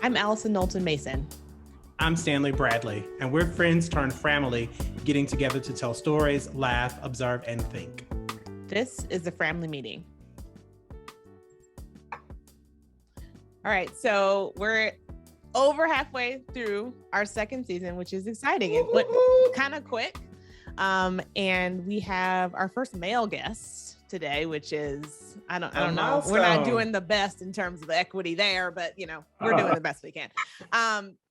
I'm Alison Mason. I'm Stanley Bradley, and we're friends turned family, getting together to tell stories, laugh, observe, and think. This is the family meeting. All right, so we're over halfway through our second season, which is exciting. It went kind of quick. And we have our first male guest today, which is, I don't know. Milestone. We're not doing the best in terms of the equity there, but we're doing the best we can.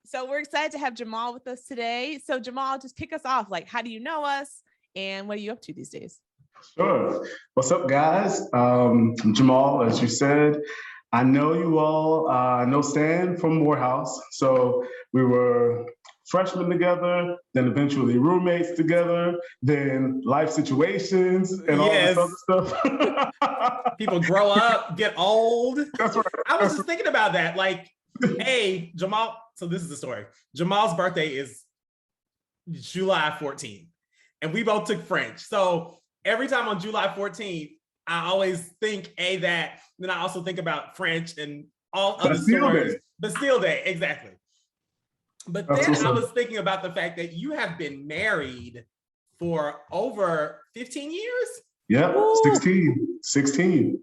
So we're excited to have Jomal with us today. So Jomal, just kick us off. Like, how do you know us and what are you up to these days? Sure. What's up, guys? I'm Jomal, as you said. I know you all. I know Stan from Morehouse. So we were freshmen together, then eventually roommates together, then life situations and all this other stuff. People grow up, get old. That's right. I was just thinking about that. Like, hey, Jomal. So this is the story. Jamal's birthday is July 14th, and we both took French. So every time on July 14th, I always think that. Then I also think about French and all other stories. Bastille Day, exactly. But then I was thinking about the fact that you have been married for over 15 years? Yep, 16.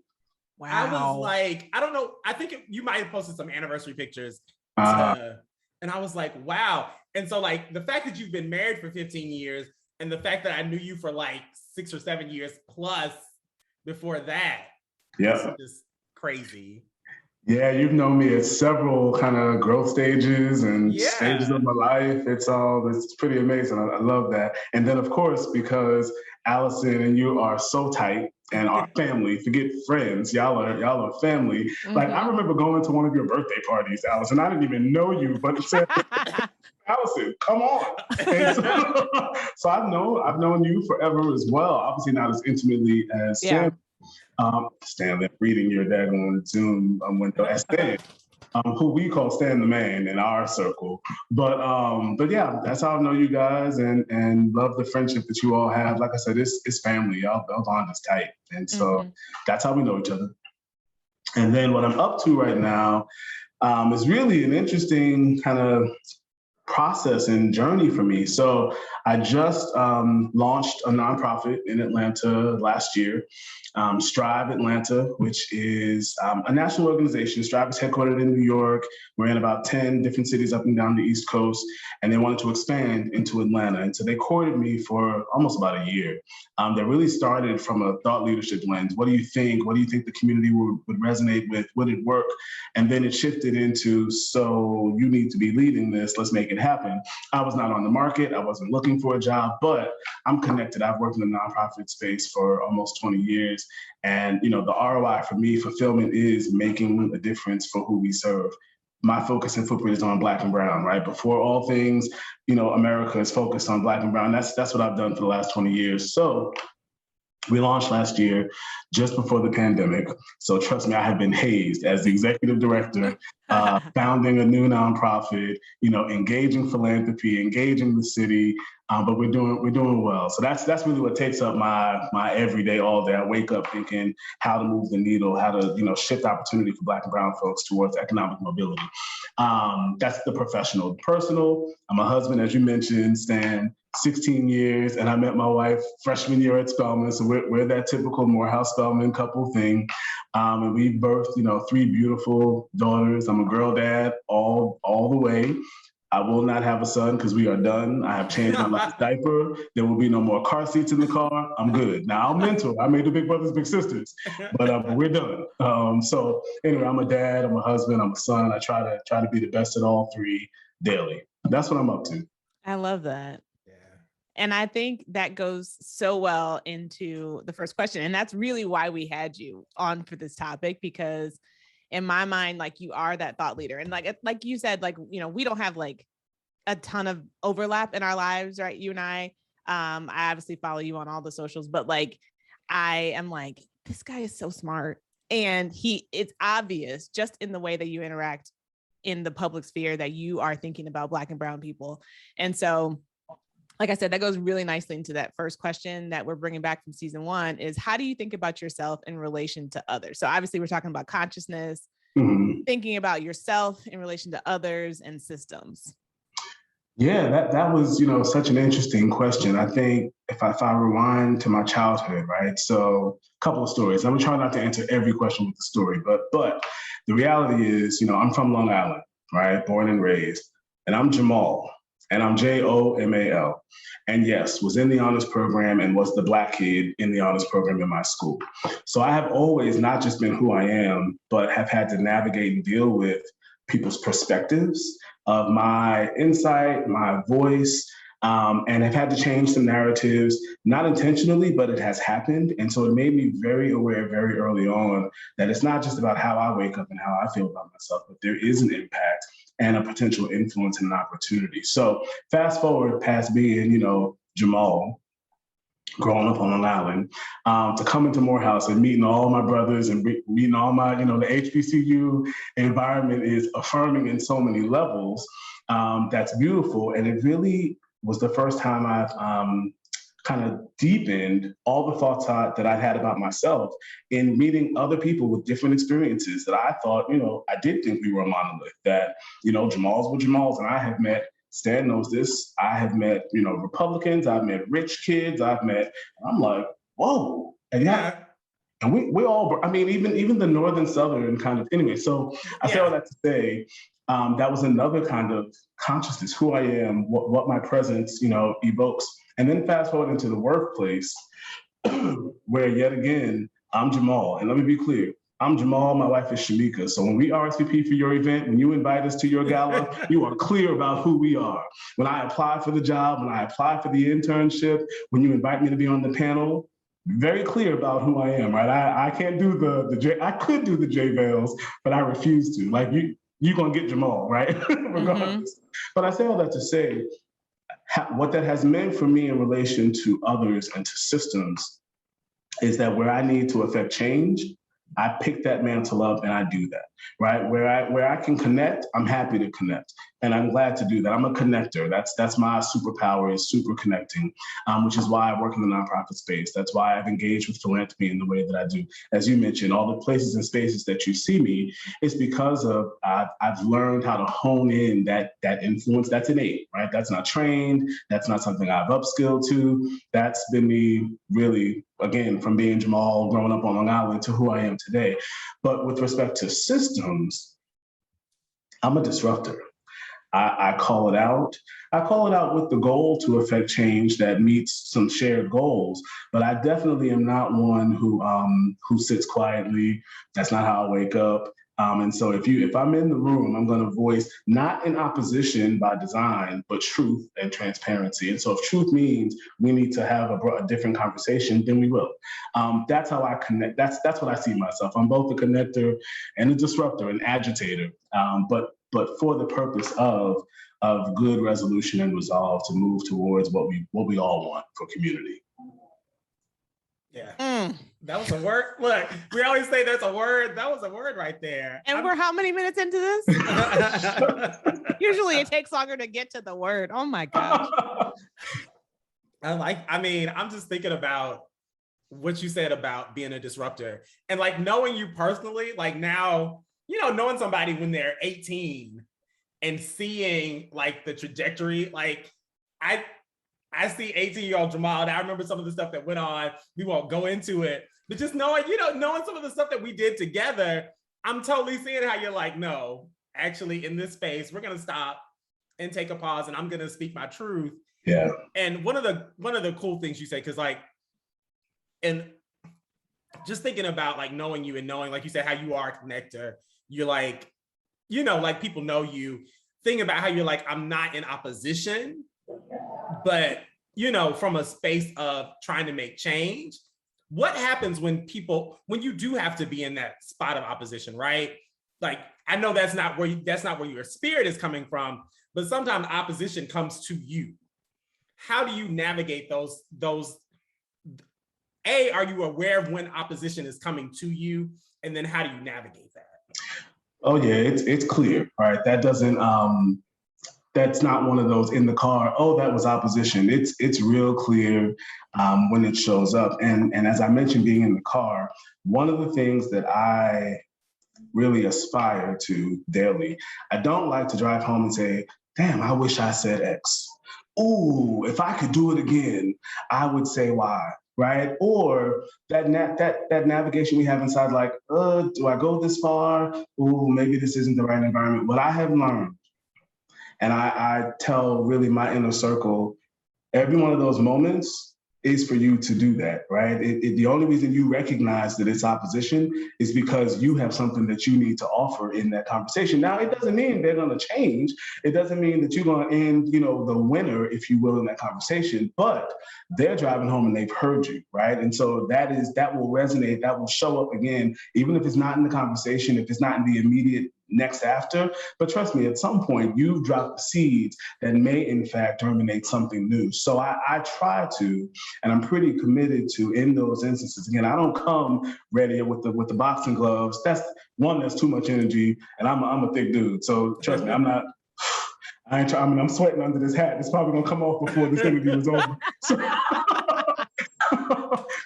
Wow. I was like, I don't know. I think you might have posted some anniversary pictures. And I was like, wow. And so like the fact that you've been married for 15 years and the fact that I knew you for like 6 or 7 years plus before that. Yeah. Just crazy. Yeah, you've known me at several kind of growth stages and stages of my life. It's pretty amazing. I love that. And then of course, because Alison and you are so tight and our family, forget friends, y'all are family. Mm-hmm. Like I remember going to one of your birthday parties, Alison. I didn't even know you, but it said, Alison, come on. So I've known you forever as well. Obviously not as intimately as Stan. Stanley, reading your daggone Zoom window as Stan, who we call Stan the man in our circle. But yeah, that's how I know you guys and love the friendship that you all have. Like I said, it's family. Y'all bond is tight. And so that's how we know each other. And then what I'm up to right now is really an interesting kind of process and journey for me. So I just launched a nonprofit in Atlanta last year, Strive Atlanta, which is a national organization. Strive is headquartered in New York. We're in about 10 different cities up and down the East Coast, and they wanted to expand into Atlanta. And so they courted me for almost about a year. They really started from a thought leadership lens. What do you think? What do you think the community would resonate with? Would it work? And then it shifted into, so you need to be leading this. Let's make it happen. I was not on the market. I wasn't looking for a job, but I'm connected. I've worked in the nonprofit space for almost 20 years. And, the ROI for me, fulfillment is making a difference for who we serve. My focus and footprint is on Black and Brown, right? Before all things, America is focused on Black and Brown. That's what I've done for the last 20 years. So we launched last year, just before the pandemic. So trust me, I have been hazed as the executive director, founding a new nonprofit, engaging philanthropy, engaging the city, but we're doing well. So that's really what takes up my everyday, all day. I wake up thinking how to move the needle, how to shift opportunity for Black and Brown folks towards economic mobility. That's the professional. Personal, I'm a husband, as you mentioned, Stan. 16 years, and I met my wife freshman year at Spelman, so we're that typical Morehouse Spelman couple thing, and we birthed 3 beautiful daughters. I'm a girl dad all the way. I will not have a son because we are done. I have changed my last diaper. There will be no more car seats in the car. I'm good. Now I'll mentor. I made the big brothers, big sisters, but we're done. So anyway, I'm a dad. I'm a husband. I'm a son. I try to be the best at all 3 daily. That's what I'm up to. I love that. And I think that goes so well into the first question. And that's really why we had you on for this topic, because in my mind, like you are that thought leader. And like you said, like, we don't have like a ton of overlap in our lives, right? You and I obviously follow you on all the socials, but like, I am like, this guy is so smart. And it's obvious just in the way that you interact in the public sphere that you are thinking about Black and Brown people. And so, like I said, that goes really nicely into that first question that we're bringing back from season 1 is, how do you think about yourself in relation to others? So obviously we're talking about consciousness, thinking about yourself in relation to others and systems? Yeah, that was, such an interesting question. I think if I rewind to my childhood, right? So a couple of stories. I'm gonna try not to answer every question with the story, but the reality is, I'm from Long Island, right? Born and raised, and I'm Jomal, and I'm Jomal. And yes, was in the honors program and was the Black kid in the honors program in my school. So I have always not just been who I am, but have had to navigate and deal with people's perspectives of my insight, my voice, and have had to change some narratives, not intentionally, but it has happened. And so it made me very aware very early on that it's not just about how I wake up and how I feel about myself, but there is an impact and a potential influence and an opportunity. So fast forward past being, Jomal, growing up on Long Island, to come into Morehouse and meeting all my brothers and meeting all my, the HBCU environment is affirming in so many levels. That's beautiful. And it really was the first time I've kind of deepened all the thoughts that I'd had about myself in meeting other people with different experiences that I thought, I did think we were a monolith, that, Jamals were Jamals, and I have met, Stan knows this, I have met, Republicans, I've met rich kids, I'm like, whoa. And and we all, even the Northern Southern kind of, anyway, so I say all that to say, that was another kind of consciousness, who I am, what my presence, evokes. And then fast forward into the workplace, where yet again, I'm Jomal. And let me be clear, I'm Jomal, my wife is Shamika. So when we RSVP for your event, when you invite us to your gala, you are clear about who we are. When I apply for the job, when I apply for the internship, when you invite me to be on the panel, very clear about who I am, right? I can't do the J, I could do the J Veils, but I refuse to. Like you're gonna get Jomal, right? Regardless. But I say all that to say, what that has meant for me in relation to others and to systems is that where I need to affect change, I pick that mantle up and I do that, right? Where I can connect, I'm happy to connect. And I'm glad to do that. I'm a connector. That's my superpower, is super connecting, which is why I work in the nonprofit space. That's why I've engaged with philanthropy in the way that I do. As you mentioned, all the places and spaces that you see me is because of I've learned how to hone in that influence. That's innate, right? That's not trained. That's not something I've upskilled to. That's been me really, again, from being Jomal, growing up on Long Island, to who I am today. But with respect to systems, I'm a disruptor. I call it out. I call it out with the goal to affect change that meets some shared goals. But I definitely am not one who sits quietly. That's not how I wake up. And so if I'm in the room, I'm going to voice, not in opposition by design, but truth and transparency. And so if truth means we need to have a different conversation, then we will. That's how I connect. That's what I see myself. I'm both a connector and a disruptor, an agitator, but for the purpose of good resolution and resolve to move towards what we all want for community. Yeah. That was a word. Look, we always say there's a word. That was a word right there. And we're how many minutes into this? Usually it takes longer to get to the word. Oh my gosh. I'm just thinking about what you said about being a disruptor and like knowing you personally, like now, knowing somebody when they're 18 and seeing like the trajectory, like I see 18-year-old Jomal, and I remember some of the stuff that went on. We won't go into it, but just knowing some of the stuff that we did together, I'm totally seeing how you're like, no, actually in this space, we're going to stop and take a pause and I'm going to speak my truth. Yeah. And one of the cool things you say, because like, and just thinking about like knowing you and knowing, like you said, how you are a connector, you're like, like people know you, thinking about how you're like, I'm not in opposition, but, from a space of trying to make change. What happens when you do have to be in that spot of opposition, right? Like, I know that's not where your spirit is coming from, but sometimes opposition comes to you. How do you navigate those? Are you aware of when opposition is coming to you? And then how do you navigate that? Oh yeah, it's clear, right? That doesn't, that's not one of those in the car, oh, that was opposition. It's real clear when it shows up. And as I mentioned, being in the car, one of the things that I really aspire to daily. I don't like to drive home and say, damn, I wish I said X. Ooh, if I could do it again, I would say Y, right? Or that navigation we have inside, like, do I go this far? Ooh, maybe this isn't the right environment. What I have learned, and I tell really my inner circle, every one of those moments is for you to do that, right? The only reason you recognize that it's opposition is because you have something that you need to offer in that conversation. Now, it doesn't mean they're going to change. It doesn't mean that you're going to end, the winner, if you will, in that conversation, but they're driving home and they've heard you, right? And so that will resonate, that will show up again, even if it's not in the conversation, if it's not in the immediate next after. But trust me, at some point, you've dropped seeds that may, in fact, germinate something new. So I try to, and I'm pretty committed to, in those instances. Again, I don't come ready with the boxing gloves. That's too much energy, and I'm a thick dude. So trust me, I'm not. I'm sweating under this hat. It's probably gonna come off before this interview is over.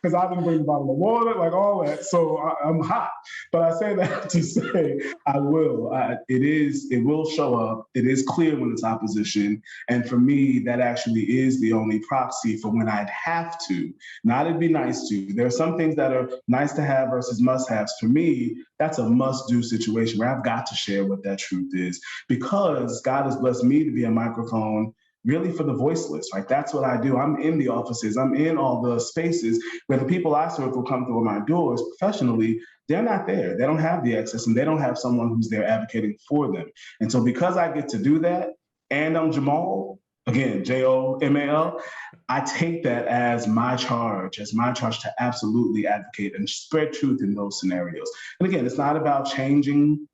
Because I didn't bring a bottle of water, like all that. So I'm hot. But I say that to say I will. It will show up. It is clear when it's opposition. And for me, that actually is the only proxy for when I'd have to. Not it'd be nice to. There are some things that are nice to have versus must-haves. For me, that's a must-do situation where I've got to share what that truth is, because God has blessed me to be a microphone really for the voiceless, right? That's what I do. I'm in the offices. I'm in all the spaces where the people I serve will come through my doors professionally. They're not there. They don't have the access, and they don't have someone who's there advocating for them. And so because I get to do that, and I'm Jomal, again, Jomal, I take that as my charge to absolutely advocate and spread truth in those scenarios. And again, it's not about changing.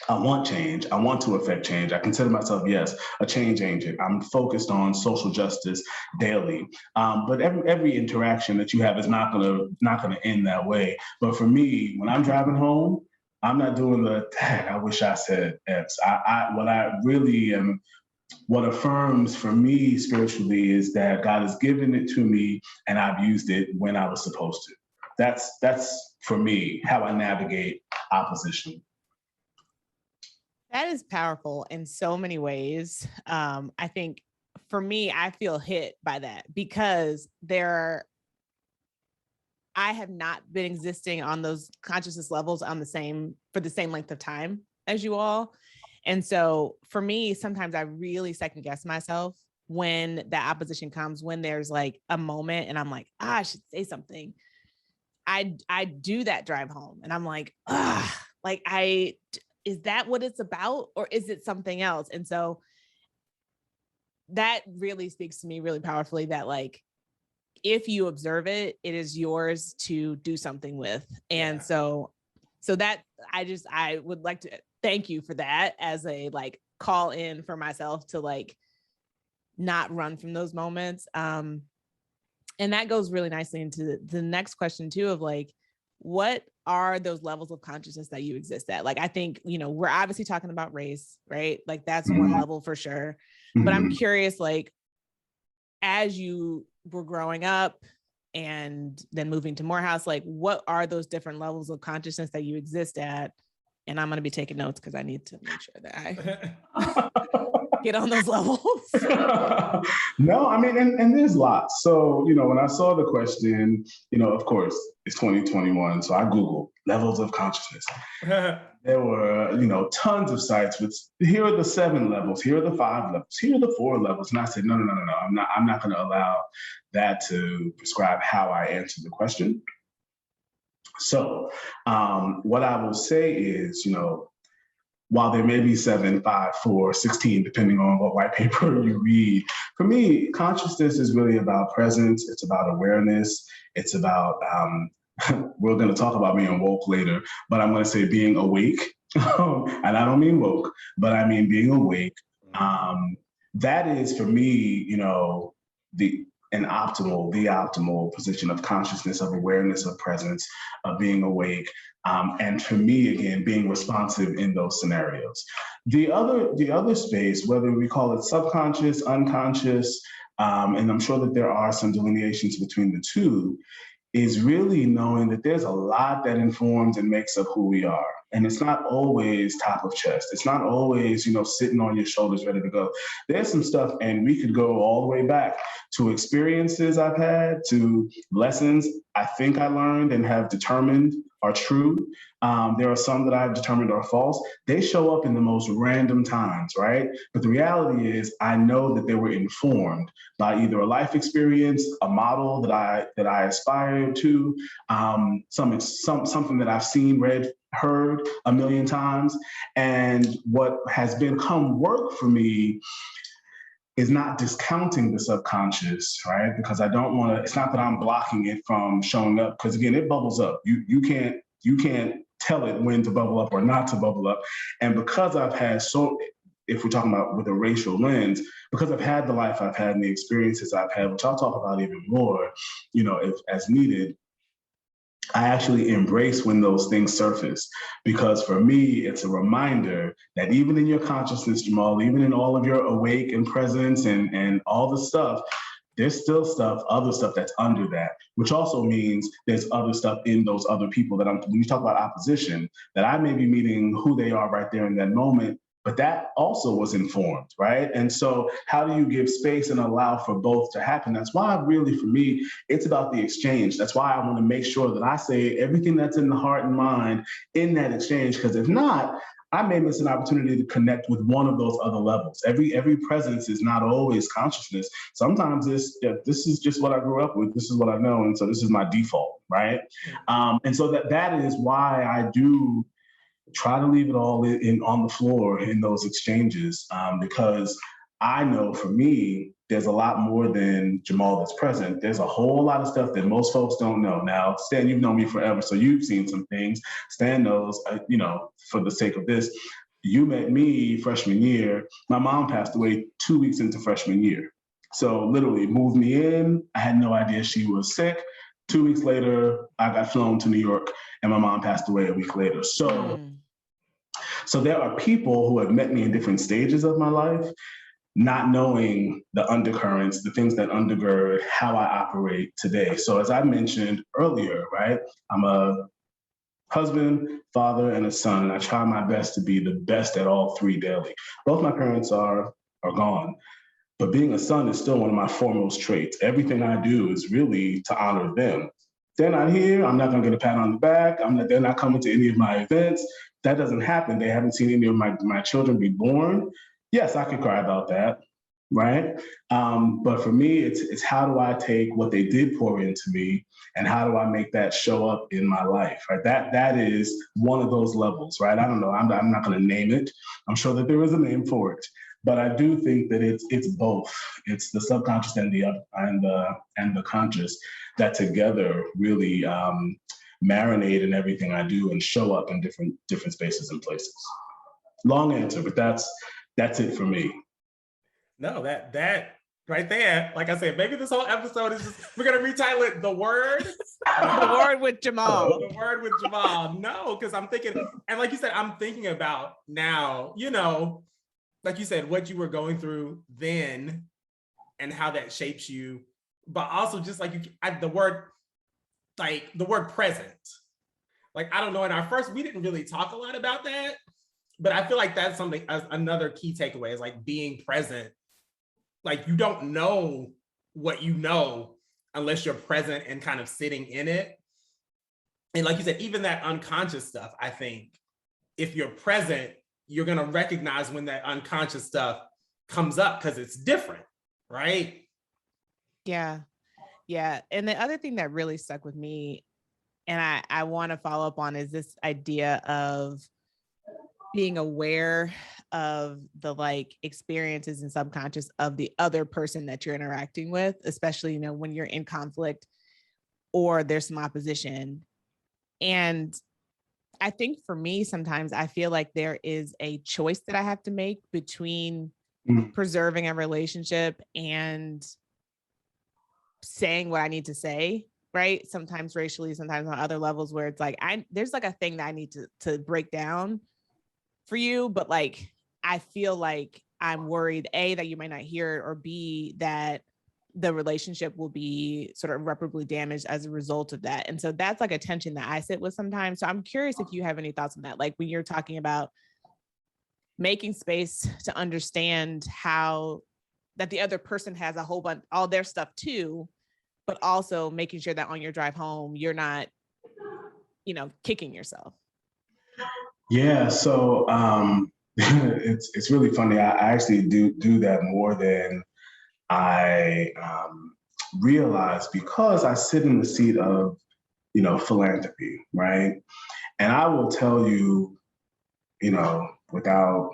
I want change. I want to affect change. I consider myself, yes, a change agent. I'm focused on social justice daily. But every interaction that you have is not gonna end that way. But for me, when I'm driving home, I'm not doing I wish I said X. What affirms for me spiritually is that God has given it to me and I've used it when I was supposed to. That's for me, how I navigate opposition. That is powerful in so many ways. I think for me, I feel hit by that because I have not been existing on those consciousness levels for the same length of time as you all. And so for me, sometimes I really second guess myself when that opposition comes, when there's like a moment and I'm like, I should say something. I do that drive home and I'm like, is that what it's about or is it something else? And so that really speaks to me really powerfully that like, if you observe it, it is yours to do something with. And so that I would like to thank you for that as a like call in for myself to like not run from those moments. And that goes really nicely into the next question too, of like, what are those levels of consciousness that you exist at? Like, I think, we're obviously talking about race, right? Like that's one level for sure. But I'm curious, like, as you were growing up and then moving to Morehouse, like what are those different levels of consciousness that you exist at? And I'm going to be taking notes because I need to make sure that I get on those levels. No, I mean, and there's lots. So, when I saw the question, of course, it's 2021. So I Googled levels of consciousness. There were, tons of sites with, here are the 7 levels, here are the 5 levels, here are the 4 levels. And I said, no, I'm not going to allow that to prescribe how I answer the question. So what I will say is, while there may be 7, 5, 4, 16, depending on what white paper you read, for me, consciousness is really about presence. It's about awareness. It's about, we're going to talk about being woke later, but I'm going to say being awake. And I don't mean woke, but I mean being awake. That is for me, the optimal position of consciousness, of awareness, of presence, of being awake. And for me, again, being responsive in those scenarios. The other space, whether we call it subconscious, unconscious, and I'm sure that there are some delineations between the two, is really knowing that there's a lot that informs and makes up who we are. And it's not always top of chest. It's not always, sitting on your shoulders ready to go. There's some stuff, and we could go all the way back to experiences I've had, to lessons I think I learned and have determined are true. There are some that I've determined are false. They show up in the most random times, right? But the reality is, I know that they were informed by either a life experience, a model that I aspired to, something that I've seen, read, heard a million times. And what has become work for me is not discounting the subconscious, right? Because I don't want to, it's not that I'm blocking it from showing up, because again, it bubbles up. You can't tell it when to bubble up or not to bubble up. And because I've had if we're talking about with a racial lens, because I've had the life I've had and the experiences I've had, which I'll talk about even more, if as needed, I actually embrace when those things surface, because for me, it's a reminder that even in your consciousness, Jamal, even in all of your awake and presence and all the stuff, there's still other stuff that's under that, which also means there's other stuff in those other people when you talk about opposition, that I may be meeting who they are right there in that moment, but that also was informed, right? And so how do you give space and allow for both to happen? That's why really, for me, it's about the exchange. That's why I want to make sure that I say everything that's in the heart and mind in that exchange, because if not, I may miss an opportunity to connect with one of those other levels. Every presence is not always consciousness. Sometimes this is just what I grew up with. This is what I know. And so this is my default, right? And so that is why I do try to leave it all on the floor in those exchanges, because I know for me, there's a lot more than Jamal that's present. There's a whole lot of stuff that most folks don't know. Now, Stan, you've known me forever, so you've seen some things. Stan knows, for the sake of this, you met me freshman year. My mom passed away 2 weeks into freshman year. So literally moved me in. I had no idea she was sick. 2 weeks later, I got flown to New York and my mom passed away a week later. So there are people who have met me in different stages of my life, not knowing the undercurrents, the things that undergird how I operate today. So as I mentioned earlier, right, I'm a husband, father, and a son, and I try my best to be the best at all three daily. Both my parents are gone, but being a son is still one of my foremost traits. Everything I do is really to honor them. They're not here. I'm not going to get a pat on the back. They're not coming to any of my events. That doesn't happen. They haven't seen any of my children be born. Yes, I could cry about that, right? But for me, it's how do I take what they did pour into me and how do I make that show up in my life, right? That is one of those levels, right? I don't know. I'm not going to name it. I'm sure that there is a name for it. But I do think that it's both. It's the subconscious and the conscious that together really marinate in everything I do and show up in different spaces and places. Long answer, but that's it for me. No, that right there, like I said, maybe this whole episode is just, we're gonna retitle it "The Word." The Word with Jamal. The Word with Jamal. No, because I'm thinking, and like you said, I'm thinking about now, like you said, what you were going through then and how that shapes you, but also just like the word present. Like, I don't know, in our first, we didn't really talk a lot about that, but I feel like that's something, another key takeaway is like being present. Like, you don't know what you know unless you're present and kind of sitting in it. And like you said, even that unconscious stuff, I think if you're present, you're going to recognize when that unconscious stuff comes up because it's different, right? Yeah. And the other thing that really stuck with me, and I want to follow up on, is this idea of being aware of the experiences and subconscious of the other person that you're interacting with, especially, when you're in conflict or there's some opposition. And I think for me, sometimes I feel like there is a choice that I have to make between preserving a relationship and saying what I need to say, right? Sometimes racially, sometimes on other levels where it's like, there's like a thing that I need to break down for you, but I feel like I'm worried, A, that you might not hear it, or B, that the relationship will be sort of irreparably damaged as a result of that. And so that's like a tension that I sit with sometimes. So I'm curious if you have any thoughts on that, like when you're talking about making space to understand how that the other person has a whole bunch, all their stuff too, but also making sure that on your drive home, you're not, kicking yourself. Yeah. So it's really funny. I actually do that more than I realize, because I sit in the seat of, philanthropy, right? And I will tell you, without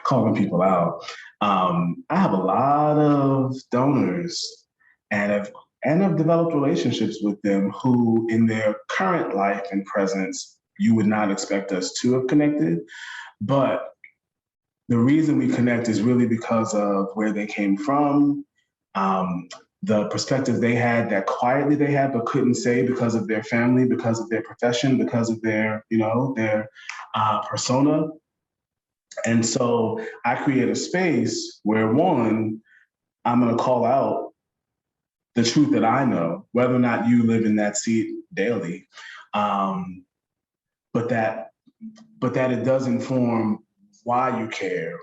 calling people out, I have a lot of donors and have developed relationships with them who, in their current life and presence, you would not expect us to have connected. But the reason we connect is really because of where they came from, the perspective they had that quietly they had but couldn't say because of their family, because of their profession, because of their, their persona. And so I create a space where, one, I'm going to call out the truth that I know, whether or not you live in that seat daily, but that it does inform why you care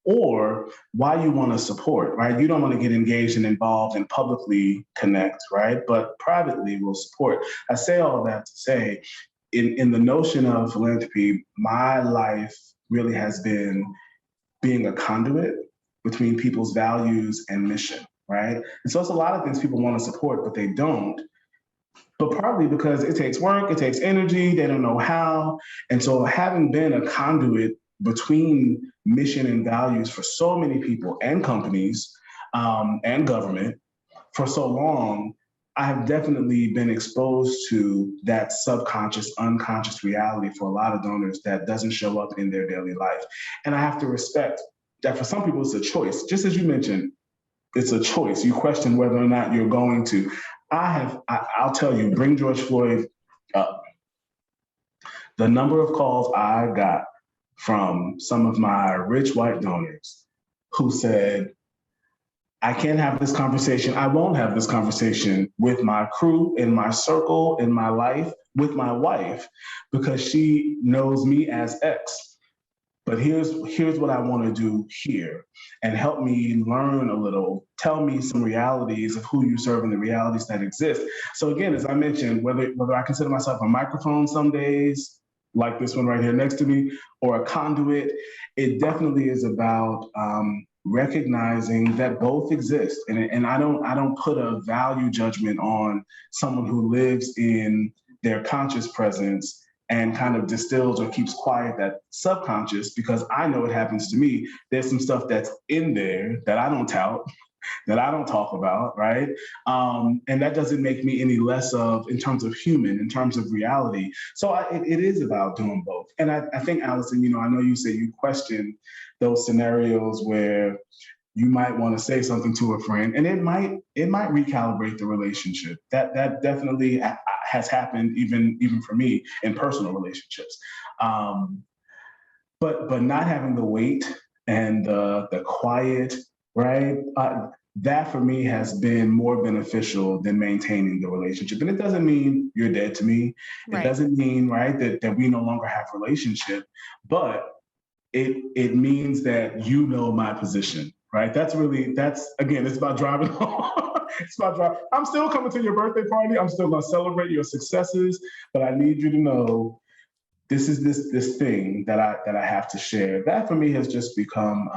or why you want to support, right? You don't want to get engaged and involved and publicly connect, right? But privately will support. I say all that to say, in the notion of philanthropy, my life really has been being a conduit between people's values and mission, right? And so it's a lot of things people want to support, but they don't. But partly because it takes work, it takes energy, they don't know how. And so having been a conduit between mission and values for so many people and companies and government for so long, I have definitely been exposed to that subconscious, unconscious reality for a lot of donors that doesn't show up in their daily life. And I have to respect that for some people, it's a choice. Just as you mentioned, it's a choice. You question whether or not you're going to. I'll tell you, bring George Floyd up. The number of calls I got from some of my rich white donors who said, I can't have this conversation. I won't have this conversation with my crew, in my circle, in my life, with my wife, because she knows me as X. But here's what I want to do here, and help me learn a little, tell me some realities of who you serve and the realities that exist. So again, as I mentioned, whether I consider myself a microphone some days, like this one right here next to me, or a conduit, it definitely is about recognizing that both exist. And I don't put a value judgment on someone who lives in their conscious presence and kind of distills or keeps quiet that subconscious, because I know it happens to me. There's some stuff that's in there that I don't tout, that I don't talk about, right? And that doesn't make me any less of, in terms of human, in terms of reality. So it is about doing both. And I think, Alison, I know you say you question those scenarios where you might want to say something to a friend, and it might recalibrate the relationship. That definitely has happened, even for me in personal relationships. But not having the weight and the quiet, right? That for me has been more beneficial than maintaining the relationship. And it doesn't mean you're dead to me. Right. It doesn't mean, right, that we no longer have a relationship, but it means that you know my position, right? That's again, it's about driving home. It's about driving. I'm still coming to your birthday party. I'm still gonna celebrate your successes, but I need you to know this is this thing that I have to share. That for me has just become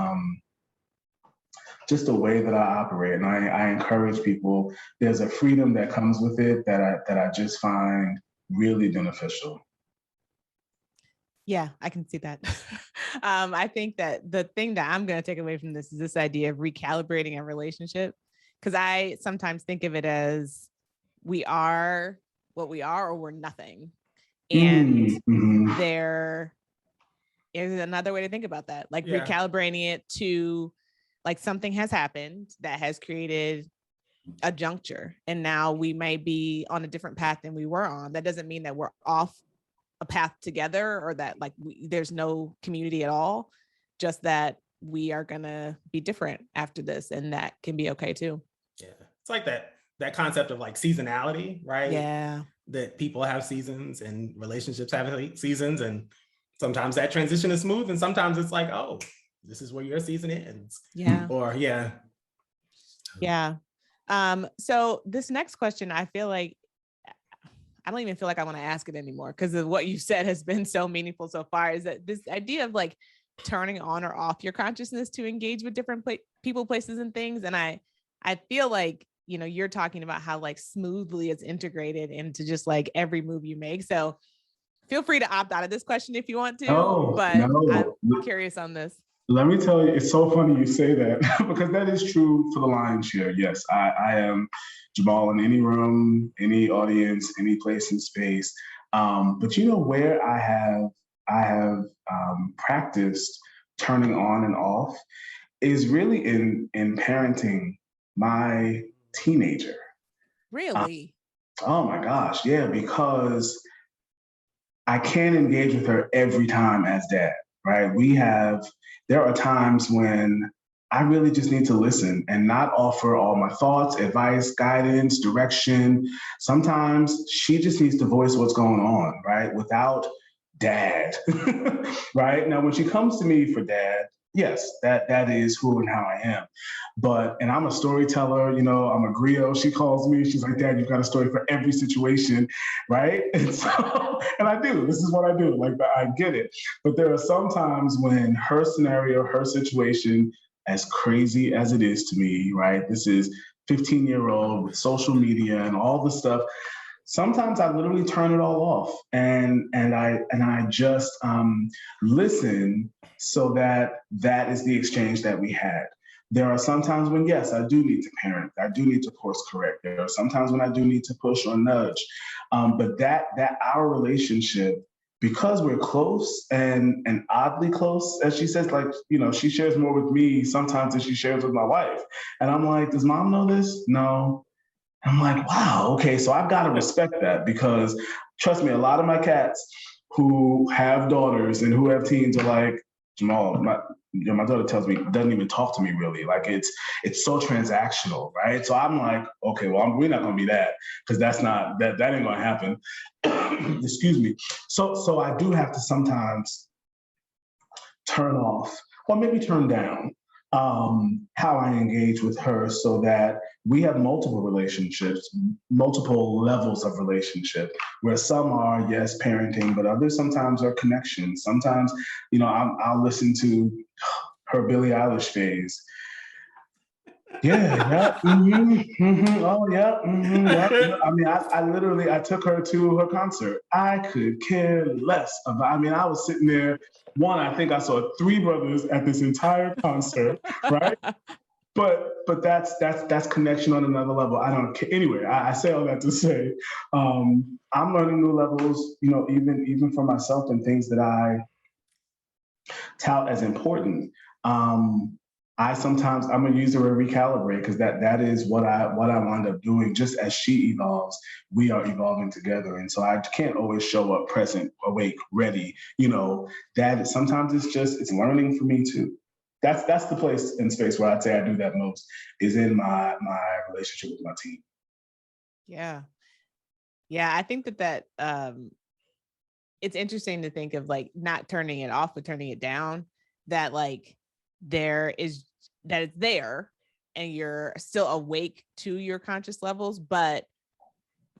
just a way that I operate, and I encourage people. There's a freedom that comes with it that I just find really beneficial. Yeah, I can see that. I think that the thing that I'm going to take away from this is this idea of recalibrating a relationship, because I sometimes think of it as we are what we are, or we're nothing. And there is another way to think about that, like recalibrating it to, like, something has happened that has created a juncture, and now we may be on a different path than we were on. That doesn't mean that we're off a path together, or that there's no community at all, just that we are gonna be different after this, and that can be okay too. Yeah, it's like that concept of like seasonality, right? Yeah, that people have seasons and relationships have seasons, and sometimes that transition is smooth, and sometimes it's like, oh, this is where your season ends. Yeah. Or yeah. So this next question, I feel like I don't even feel like I want to ask it anymore because of what you said has been so meaningful so far, is that this idea of like turning on or off your consciousness to engage with different people, places, and things. And I feel like, you know, you're talking about how like smoothly it's integrated into just like every move you make. So feel free to opt out of this question if you want to, but I'm curious on this. Let me tell you, it's so funny you say that because that is true for the lion's share. Yes, I am Jomal in any room, any audience, any place in space. But you know where I have practiced turning on and off is really in parenting my teenager. Really? Oh my gosh, yeah, because I can't engage with her every time as dad, right? There are times when I really just need to listen and not offer all my thoughts, advice, guidance, direction. Sometimes she just needs to voice what's going on, right? Without dad, right? Now, when she comes to me for dad, yes, that is who and how I am. And I'm a storyteller, you know, I'm a griot. She calls me, she's like, Dad, you've got a story for every situation, right? And I do, this is what I do, like I get it. But there are some times when her scenario, her situation, as crazy as it is to me, right? This is 15-year-old with social media and all the stuff. Sometimes I literally turn it all off and I just listen so that is the exchange that we had. There are some times when, yes, I do need to parent. I do need to course correct. There are sometimes when I do need to push or nudge. But that our relationship, because we're close and oddly close, as she says, like, you know, she shares more with me sometimes than she shares with my wife. And I'm like, does mom know this? No. I'm like, wow, okay, so I've got to respect that because trust me, a lot of my cats who have daughters and who have teens are like, Jamal, my daughter tells me, doesn't even talk to me really. Like it's so transactional, right? So I'm like, okay, well, we're not gonna be that because that ain't gonna happen. Excuse me. So I do have to sometimes turn off or maybe turn down how I engage with her so that we have multiple relationships, multiple levels of relationship, where some are, yes, parenting, but others sometimes are connections. Sometimes, you know, I'll listen to her Billie Eilish phase. Yeah, oh, yeah, yeah. I mean, I literally took her to her concert. I could care less about, I mean, I was sitting there. One, I think I saw 3 brothers at this entire concert, right? But that's connection on another level. I don't care. Anyway, I say all that to say, I'm learning new levels, you know, even for myself and things that I tout as important. I'm gonna use the word recalibrate because that is what I wind up doing. Just as she evolves, we are evolving together, and so I can't always show up present, awake, ready. You know, that sometimes it's learning for me too. That's the place and space where I'd say I do that most is in my relationship with my team. Yeah, I think that it's interesting to think of like not turning it off, but turning it down. That like it's there and you're still awake to your conscious levels, but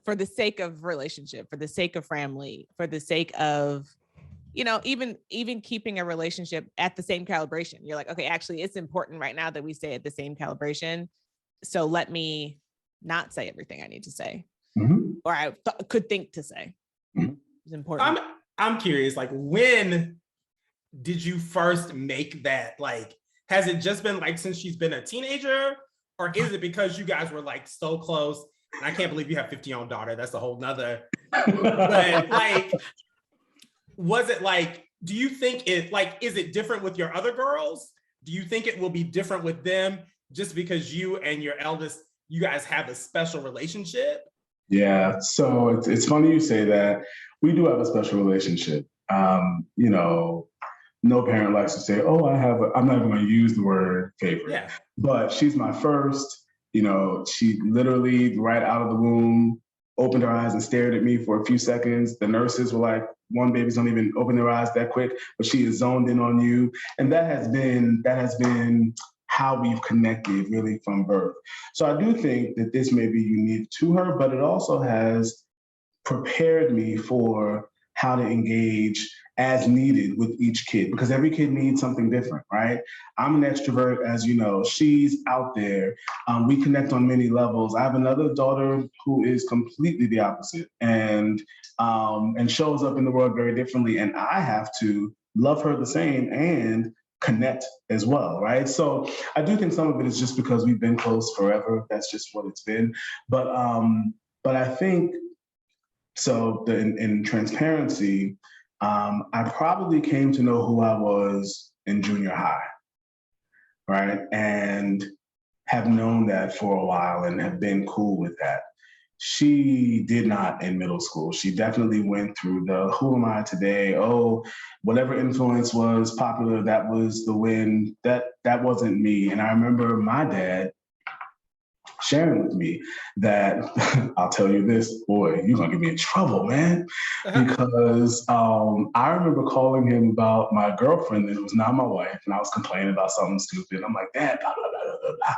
for the sake of relationship, for the sake of family, for the sake of, you know, even keeping a relationship at the same calibration, you're like, okay, actually it's important right now that we stay at the same calibration. So let me not say everything I need to say, or I could think to say. It's important. I'm curious, like, when did you first make that? Like, has it just been like since she's been a teenager, or is it because you guys were like so close? And I can't believe you have 50-year-old daughter. That's a whole nother. But like, was it like, do you think is it different with your other girls? Do you think it will be different with them just because you and your eldest, you guys have a special relationship? Yeah, so it's funny you say that. We do have a special relationship. You know, no parent likes to say, oh, I'm not even going to use the word favorite, Yeah. but she's my first. She literally right out of the womb opened her eyes and stared at me for a few seconds. The nurses were like, one, babies don't even open their eyes that quick, but she is zoned in on you. And that has been how we've connected really from birth. So I do think that this may be unique to her, but it also has prepared me for how to engage as needed with each kid, because every kid needs something different, right? I'm an extrovert, as you know. She's out there. We connect on many levels. I have another daughter who is completely the opposite and shows up in the world very differently. And I have to love her the same and connect as well, right? So I do think some of it is just because we've been close forever. That's just what it's been. But I think so. In transparency, I probably came to know who I was in junior high, right? And have known that for a while and have been cool with that. She did not in middle school. She definitely went through the who am I today? Oh, whatever influence was popular, that was the win. That wasn't me. And I remember my dad sharing with me that I'll tell you this, boy, you're gonna get me in trouble, man. Because I remember calling him about my girlfriend that was not my wife, and I was complaining about something stupid. I'm like, Dad, blah, blah, blah, blah, blah.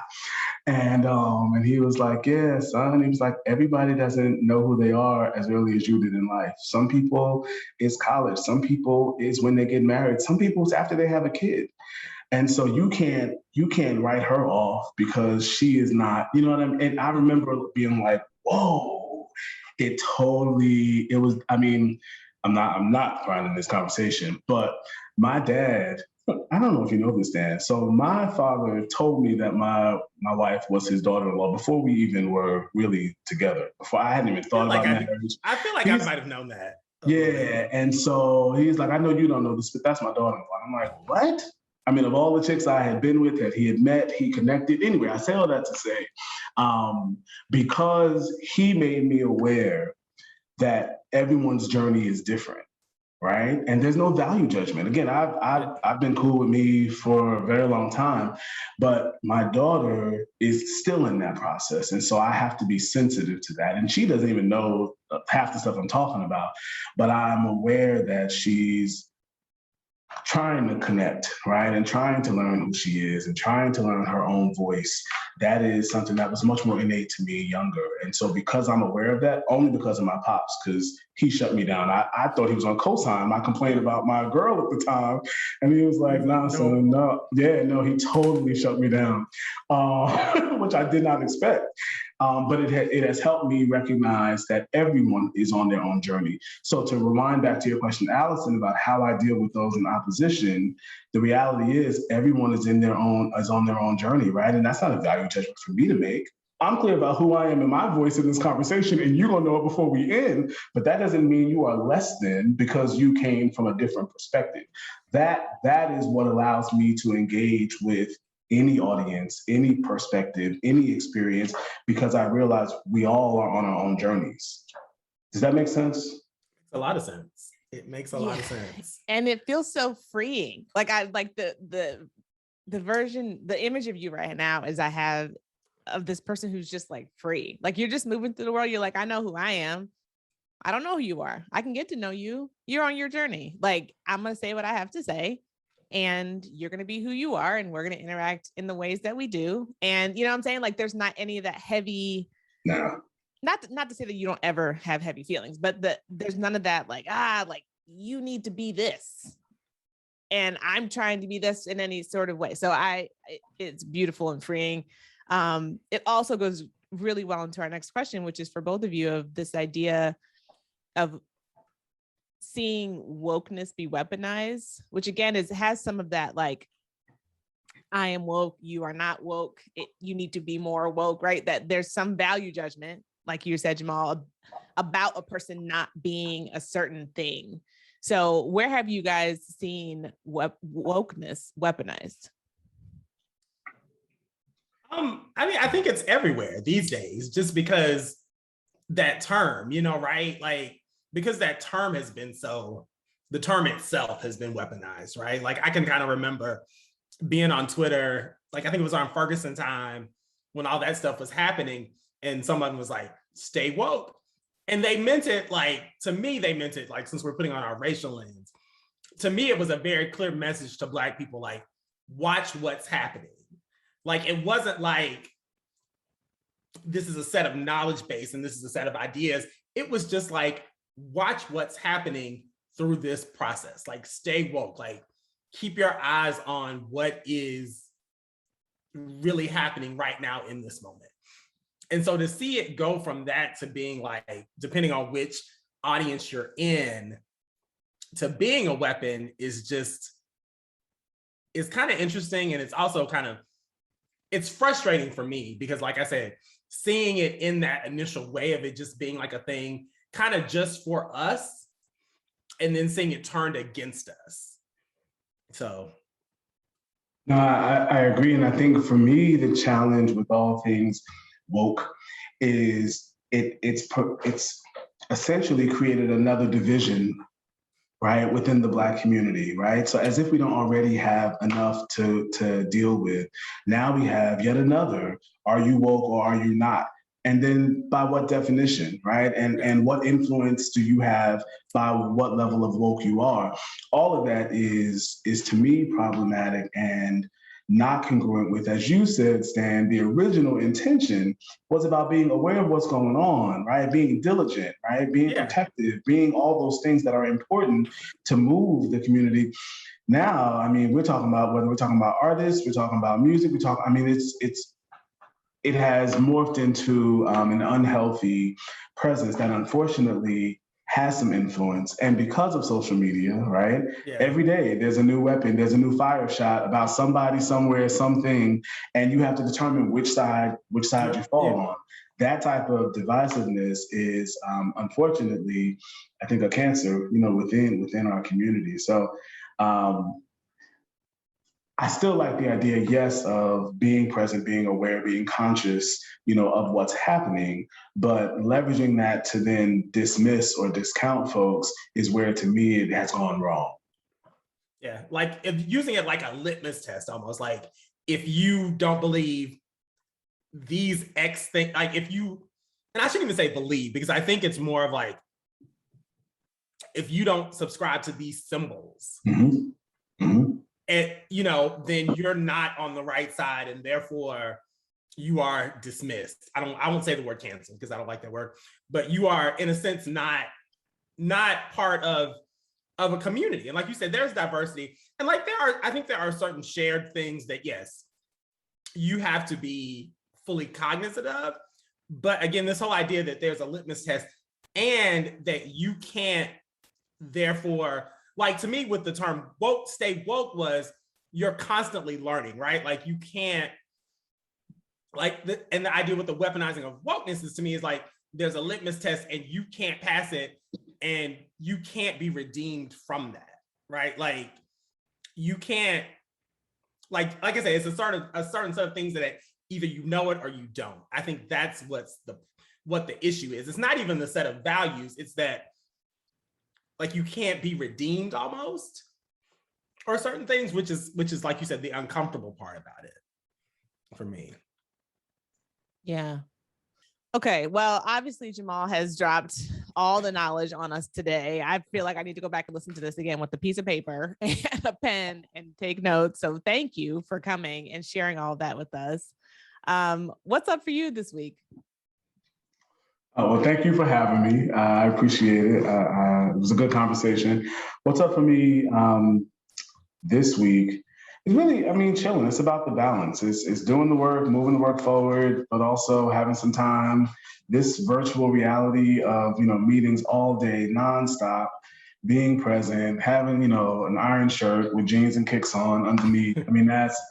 And he was like, yeah, son. He was like, everybody doesn't know who they are as early as you did in life. Some people it's college. Some people is when they get married. Some people it's after they have a kid. And so you can't write her off because she is not, you know what I mean? And I remember being like, whoa, it was, I mean, I'm not finding this conversation, but my dad, I don't know if you know this, Dan. So my father told me that my wife was his daughter-in-law before we even were really together. Before I hadn't even thought about marriage. I feel like I might have known that. Yeah, and so he's like, I know you don't know this, but that's my daughter-in-law. I'm like, what? I mean, of all the chicks I had been with, that he had met, he connected. Anyway, I say all that to say, because he made me aware that everyone's journey is different, right? And there's no value judgment. Again, I've been cool with me for a very long time, but my daughter is still in that process, and so I have to be sensitive to that. And she doesn't even know half the stuff I'm talking about, but I'm aware that she's trying to connect, right? And trying to learn who she is and trying to learn her own voice. That is something that was much more innate to me younger. And so because I'm aware of that, only because of my pops, because he shut me down. I thought he was on cosign. I complained about my girl at the time. And he was like, nah, son, no. Yeah, no, he totally shut me down, which I did not expect. But it has helped me recognize that everyone is on their own journey. So to rewind back to your question, Alison, about how I deal with those in opposition, the reality is everyone is on their own journey, right? And that's not a value judgment for me to make. I'm clear about who I am and my voice in this conversation, and you're gonna know it before we end, but that doesn't mean you are less than because you came from a different perspective. That is what allows me to engage with any audience, any perspective, any experience, because I realize we all are on our own journeys. Does that make sense? It's a lot of sense. It makes a lot of sense. And it feels so freeing. Like I like the version, the image of you right now is I have of this person who's just like free. Like you're just moving through the world. You're like, I know who I am. I don't know who you are. I can get to know you. You're on your journey. Like I'm going to say what I have to say. And you're going to be who you are, and we're going to interact in the ways that we do. And you know what I'm saying? Like there's not any of that heavy, no. Not to say that you don't ever have heavy feelings, but there's none of that like you need to be this. And I'm trying to be this in any sort of way. So it's beautiful and freeing. It also goes really well into our next question, which is for both of you, of this idea of seeing wokeness be weaponized, which again has some of that like, I am woke, you are not woke, you need to be more woke, right? That there's some value judgment, like you said, Jomal, about a person not being a certain thing. So where have you guys seen wokeness weaponized? I mean, I think it's everywhere these days, just because that term, right? Like, because that term has been so the term itself has been weaponized, right? Like I can kind of remember being on Twitter, like I think it was on Ferguson time when all that stuff was happening, and someone was like, stay woke. And they meant it like, to me, they meant it like, since we're putting on our racial lens, to me, it was a very clear message to Black people, like, watch what's happening. Like, it wasn't like, this is a set of knowledge base and this is a set of ideas. It was just like, watch what's happening through this process. Like, stay woke, like, keep your eyes on what is really happening right now in this moment. And so to see it go from that to being like, depending on which audience you're in, to being a weapon is just, it's kind of interesting. And it's also kind of, it's frustrating for me because like I said, seeing it in that initial way of it just being like a thing kind of just for us, and then seeing it turned against us. So. No, I agree. And I think for me, the challenge with all things woke is it's essentially created another division, right, within the Black community, right? So as if we don't already have enough to deal with, now we have yet another, are you woke or are you not? And then by what definition, right? And what influence do you have by what level of woke you are? All of that is to me problematic and not congruent with, as you said, Stan, the original intention was about being aware of what's going on, right? Being diligent, right? Being protective, being all those things that are important to move the community. Now, I mean, we're talking about, whether we're talking about artists, we're talking about music, it has morphed into an unhealthy presence that unfortunately has some influence. And because of social media, right? Yeah. Every day there's a new weapon, there's a new fire shot about somebody, somewhere, something, and you have to determine which side you fall on. That type of divisiveness is unfortunately, I think, a cancer, within our community. So I still like the idea, yes, of being present, being aware, being conscious, of what's happening, but leveraging that to then dismiss or discount folks is where, to me, it has gone wrong. Yeah, like using it like a litmus test, almost like if you don't believe these X things, like if you, and I shouldn't even say believe, because I think it's more of like, if you don't subscribe to these symbols, and then you're not on the right side, and therefore you are dismissed. I won't say the word cancel because I don't like that word, but you are in a sense not part of a community. And like you said, there's diversity, and like I think there are certain shared things that yes, you have to be fully cognizant of. But again, this whole idea that there's a litmus test and that you can't, therefore, like to me with the term woke, stay woke was you're constantly learning, right? Like you can't, and the idea with the weaponizing of wokeness is, to me, is like there's a litmus test and you can't pass it and you can't be redeemed from that, right? Like you can't, like I said, it's a certain set of things that either you know it or you don't. I think that's what the issue is. It's not even the set of values, it's that like you can't be redeemed almost, or certain things, which is like you said, the uncomfortable part about it for me. Yeah. Okay. Well, obviously Jomal has dropped all the knowledge on us today. I feel like I need to go back and listen to this again with a piece of paper and a pen and take notes. So thank you for coming and sharing all of that with us. What's up for you this week? Well, thank you for having me. I appreciate it. It was a good conversation. What's up for me this week? It's really, chilling. It's about the balance. It's doing the work, moving the work forward, but also having some time. This virtual reality of, meetings all day, nonstop, being present, having, an iron shirt with jeans and kicks on underneath. That's,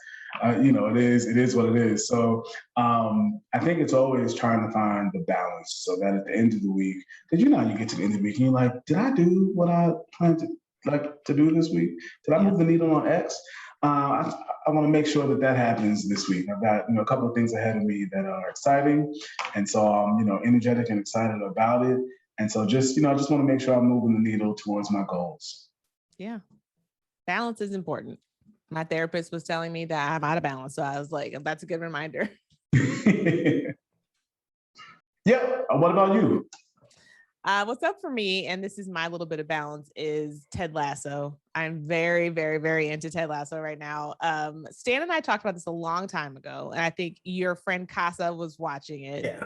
it is what it is. So I think it's always trying to find the balance so that at the end of the week, because you get to the end of the week and you're like, did I do what I planned to do this week? Did I move the needle on X? I want to make sure that happens this week. I've got a couple of things ahead of me that are exciting, and so I'm energetic and excited about it. And so just want to make sure I'm moving the needle towards my goals. Yeah. Balance is important. My therapist was telling me that I'm out of balance. So I was like, that's a good reminder. Yeah. What about you? What's up for me, and this is my little bit of balance, is Ted Lasso. I'm very, very, very into Ted Lasso right now. Stan and I talked about this a long time ago, and I think your friend Casa was watching it. Yeah.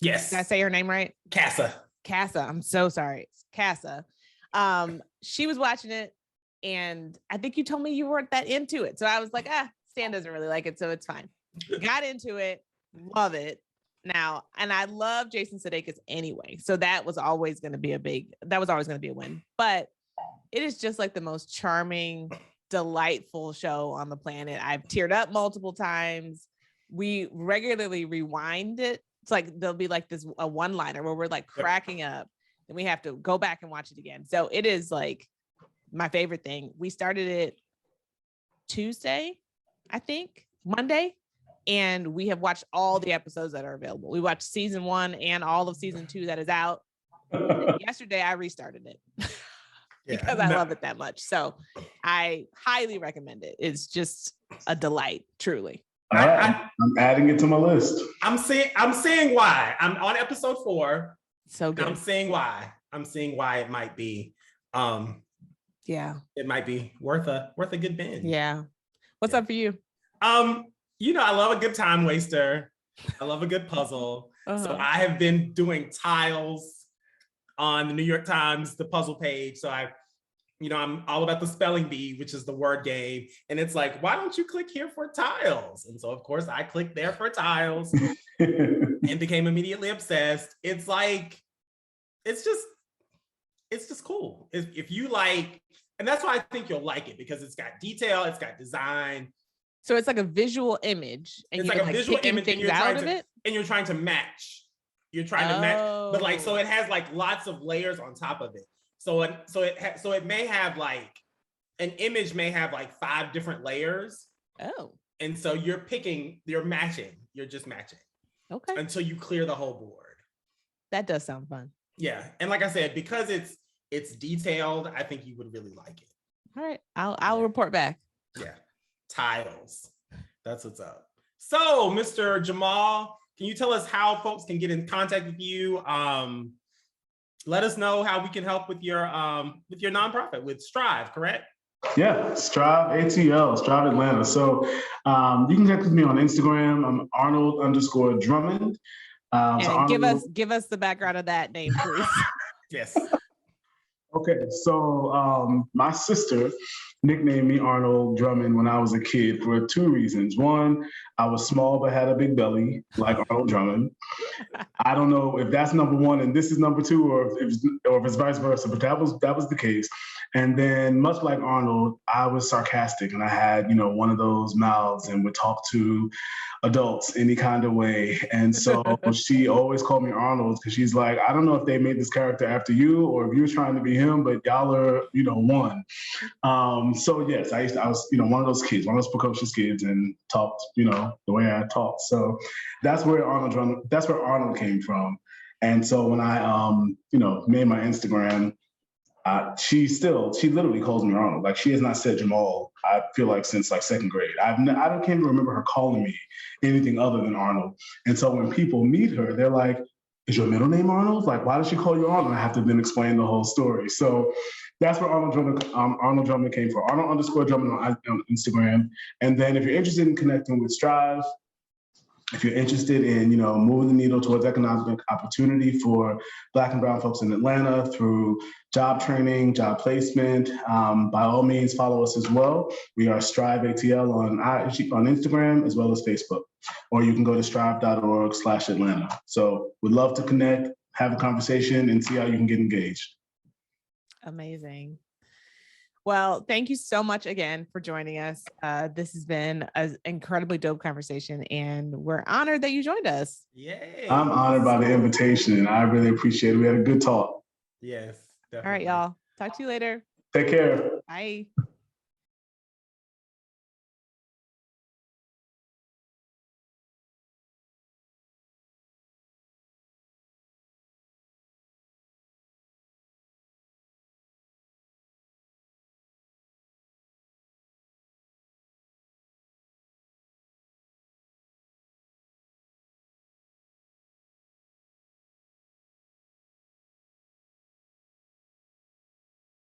Yes. Did I say her name right? Casa. I'm so sorry. It's Casa. She was watching it, and I think you told me you weren't that into it. So I was like, Stan doesn't really like it, so it's fine. Got into it, love it. Now, and I love Jason Sudeikis anyway. So that was always going to be a win. But it is just like the most charming, delightful show on the planet. I've teared up multiple times. We regularly rewind it. It's like there'll be like a one-liner where we're like cracking up and we have to go back and watch it again. So it is like my favorite thing. We started it Tuesday, I think, Monday. And we have watched all the episodes that are available. We watched season 1 and all of season 2 that is out. Yesterday, I restarted it because I love it that much. So I highly recommend it. It's just a delight, truly. I'm adding it to my list. I'm saying why. I'm on episode 4. So good. I'm saying why it might be. It might be worth a good binge. Yeah. What's up for you? I love a good time waster. I love a good puzzle. So I have been doing tiles on the New York Times, the puzzle page. So I'm all about the spelling bee, which is the word game. And it's like, why don't you click here for tiles? And so of course I clicked there for tiles and became immediately obsessed. It's like, it's just cool. If you like, and that's why I think you'll like it, because it's got detail, it's got design. So it's like a visual image, and it's you like can a visual image things out of it, and you're trying to match. You're trying to match, but like, so it has like lots of layers on top of it. So it may have like, an image may have like 5 different layers. Oh. And so you're matching. You're just matching. Okay. Until you clear the whole board. That does sound fun. Yeah, and like I said, because it's detailed, I think you would really like it. All right, I'll report back. Yeah. Titles. That's what's up. So, Mr. Jomal, can you tell us how folks can get in contact with you? Let us know how we can help with your nonprofit, with Strive, correct? Yeah, Strive ATL, Strive Atlanta. So you can connect with me on Instagram. I'm Arnold_Drummond. And give us the background of that name, please. Yes. Okay, so my sister nicknamed me Arnold Drummond when I was a kid for 2 reasons. One, I was small but had a big belly, like Arnold Drummond. I don't know if that's number 1 and this is number 2, or if it's vice versa, but that was the case. And then, much like Arnold, I was sarcastic, and I had one of those mouths and would talk to adults any kind of way. And so she always called me Arnold, because she's like, I don't know if they made this character after you or if you're trying to be him, but y'all are one. So yes, I was one of those kids, one of those precocious kids, and talked the way I talked. So that's where Arnold came from. And so when I made my Instagram, she literally calls me Arnold. Like, she has not said Jomal, I feel like, since like 2nd grade. I can't even remember her calling me anything other than Arnold. And so when people meet her, they're like, is your middle name Arnold? Like, why does she call you Arnold? I have to then explain the whole story. So that's where Arnold Drummond came from. Arnold_Drummond on Instagram. And then if you're interested in connecting with Strive, if you're interested in, moving the needle towards economic opportunity for Black and brown folks in Atlanta through job training, job placement, by all means, follow us as well. We are Strive ATL on Instagram as well as Facebook, or you can go to strive.org/Atlanta. So we'd love to connect, have a conversation, and see how you can get engaged. Amazing. Well, thank you so much again for joining us. This has been an incredibly dope conversation, and we're honored that you joined us. Yay. I'm honored by the invitation. I really appreciate it. We had a good talk. Yes, definitely. All right, y'all. Talk to you later. Take care. Bye.